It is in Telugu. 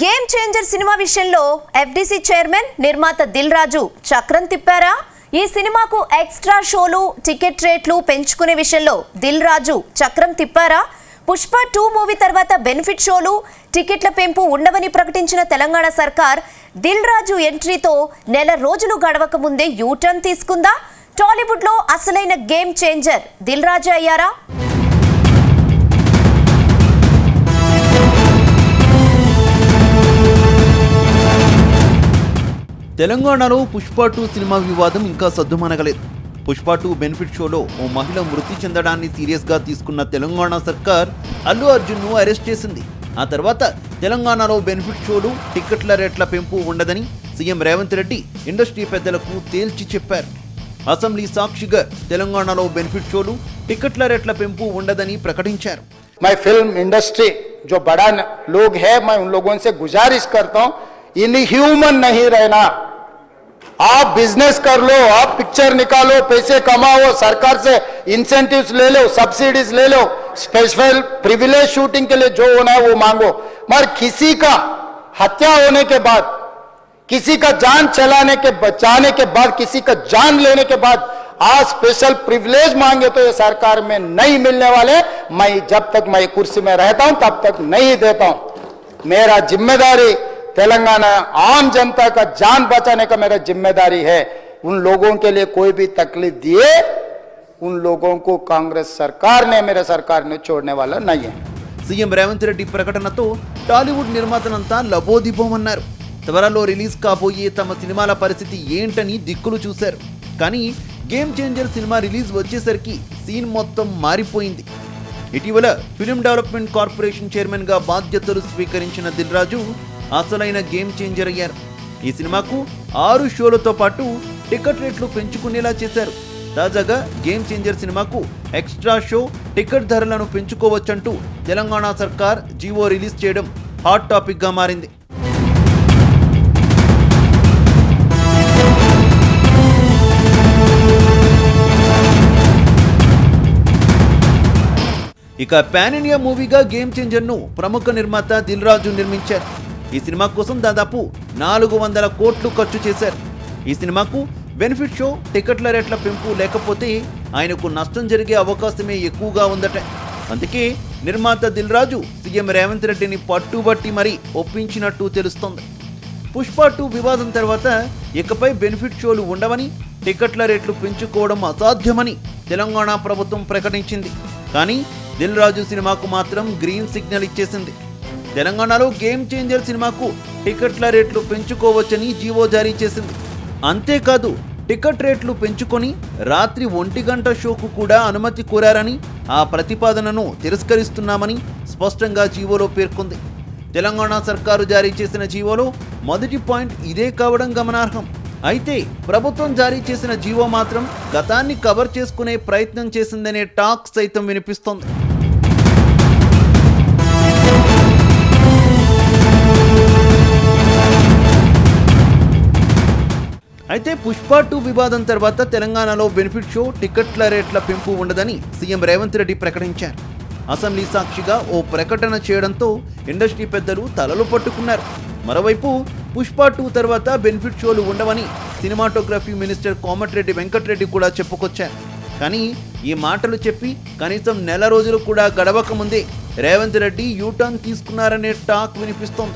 గేమ్ చేంజర్ సినిమా విషయంలో ఎఫ్డీసీ చైర్మన్ నిర్మాత దిల్ రాజు చక్రం తిప్పారా? ఈ సినిమాకు ఎక్స్ట్రా షోలు టికెట్ రేట్లు పెంచుకునే విషయంలో దిల్ రాజు చక్రం తిప్పారా? పుష్ప 2 మూవీ తర్వాత బెనిఫిట్ షోలు టికెట్ల పెంపు ఉండవని ప్రకటించిన తెలంగాణ సర్కార్ దిల్ రాజు ఎంట్రీతో నెల రోజులు గడవక ముందే యూటర్న్ తీసుకుందా? టాలీవుడ్ లో అసలైన గేమ్ చేంజర్ దిల్ రాజు అయ్యారా? తెలంగాణలో పుష్ప 2 సినిమా వివాదం ఇంకా సద్దుమణగలేదు. పుష్ప 2 బెనిఫిట్ షోలో ఓ మహిళ మృతి చెందడాన్ని సీరియస్గా తీసుకున్న తెలంగాణ సర్కార్ అల్లు అర్జున్ను అరెస్ట్ చేసింది. ఆ తర్వాత తెలంగాణలో బెనిఫిట్ షోలు టికెట్ల రేట్ల పెంపు ఉండదని సీఎం రేవంత్ రెడ్డి ఇండస్ట్రీ పెద్దలకు తేల్చి చెప్పారు. అసెంబ్లీ సాక్షిగా తెలంగాణలో బెనిఫిట్ షోలు టికెట్ల రేట్ల పెంపు ఉండదని ప్రకటించారు. मैं फिल्म इंडस्ट्री जो बड़ा लोग है, मैं उन लोगों से गुजारिश करता हूं, इनह्यूमन नहीं रहना। आप बिजनेस कर लो, आप पिक्चर निकालो, पैसे कमाओ, सरकार से इंसेंटिव्स ले लो, सब्सिडीज ले लो, स्पेशल प्रिविलेज शूटिंग के लिए जो होना है वो मांगो, मगर किसी का हत्या होने के बाद, किसी का जान चलाने के बचाने के बाद, किसी का जान लेने के बाद आज स्पेशल प्रिविलेज मांगे तो ये सरकार में नहीं मिलने वाले। मैं जब तक मैं कुर्सी में रहता हूं तब तक नहीं देता हूं। मेरा जिम्मेदारी तेलंगाना आम जनता का जान बचाने का मेरा जिम्मेदारी है। उन लोगों के लिए कोई भी तकलीफ दिए उन लोगों को कांग्रेस सरकार ने, मेरे सरकार ने छोड़ने वाला नहीं है। సీఎం రేవంత్ రెడ్డి ప్రకటనతో టాలీవుడ్ నిర్మాతలంతా లబోదిబోమన్నారు. త్వరలో రిలీజ్ కాబోయే తమ సినిమాల పరిస్థితి ఏంటని దిక్కులు చూశారు. కానీ గేమ్ చేంజర్ సినిమా రిలీజ్ వచ్చేసరికి సీన్ మొత్తం మారిపోయింది. ఇటీవల ఫిల్మ్ డెవలప్మెంట్ కార్పొరేషన్ చైర్మన్ గా బాధ్యతలు స్వీకరించిన దిల్ రాజు అసలైన గేమ్ చేంజర్ అయ్యారు. ఈ సినిమాకు 6 షోలతో పాటు టికెట్ రేట్లు పెంచుకునేలా చేశారు. తాజాగా గేమ్ చేంజర్ సినిమాకు ఎక్స్ట్రా షో టికెట్ ధరలను పెంచుకోవచ్చంటూ తెలంగాణ సర్కార్ జీవో రిలీజ్ చేయడం హాట్ టాపిక్ గా మారింది. ఇక పాన్ ఇండియా మూవీగా గేమ్ చేంజర్ ను ప్రముఖ నిర్మాత దిల్ రాజు నిర్మించారు. ఈ సినిమా కోసం దాదాపు 400 కోట్లు ఖర్చు చేశారు. ఈ సినిమాకు బెనిఫిట్ షో టికెట్ల రేట్ల పెంపు లేకపోతే ఆయనకు నష్టం జరిగే అవకాశమే ఎక్కువగా ఉందట. అందుకే నిర్మాత దిల్ రాజు సీఎం రేవంత్ రెడ్డిని పట్టుబట్టి మరీ ఒప్పించినట్టు తెలుస్తోంది. పుష్ప 2 వివాదం తర్వాత ఇకపై బెనిఫిట్ షోలు ఉండవని, టికెట్ల రేట్లు పెంచుకోవడం అసాధ్యమని తెలంగాణ ప్రభుత్వం ప్రకటించింది. కానీ దిల్ రాజు సినిమాకు మాత్రం గ్రీన్ సిగ్నల్ ఇచ్చేసింది. తెలంగాణలో గేమ్ చేంజర్ సినిమాకు టికెట్ల రేట్లు పెంచుకోవచ్చని జీవో జారీ చేసింది. అంతేకాదు టికెట్ రేట్లు పెంచుకొని రాత్రి 1 గంట షోకు కూడా అనుమతి కోరారని, ఆ ప్రతిపాదనను తిరస్కరిస్తున్నామని స్పష్టంగా జీవోలో పేర్కొంది. తెలంగాణ సర్కారు జారీ చేసిన జీవోలో మొదటి పాయింట్ ఇదే కావడం గమనార్హం. అయితే ప్రభుత్వం జారీ చేసిన జీవో మాత్రం గతాన్ని కవర్ చేసుకునే ప్రయత్నం చేసిందనే టాక్ సైతం వినిపిస్తోంది. అయితే పుష్ప 2 వివాదం తర్వాత తెలంగాణలో బెనిఫిట్ షో టికెట్ల రేట్ల పెంపు ఉండదని సీఎం రేవంత్ రెడ్డి ప్రకటించారు. అసెంబ్లీ సాక్షిగా ఓ ప్రకటన చేయడంతో ఇండస్ట్రీ పెద్దలు తలలు పట్టుకున్నారు. మరోవైపు పుష్ప 2 తర్వాత బెనిఫిట్ షోలు ఉండవని సినిమాటోగ్రఫీ మినిస్టర్ కోమటిరెడ్డి వెంకటరెడ్డి కూడా చెప్పుకొచ్చారు. కానీ ఈ మాటలు చెప్పి కనీసం నెల రోజులు కూడా గడవక ముందే రేవంత్ రెడ్డి యూటర్న్ తీసుకున్నారనే టాక్ వినిపిస్తోంది.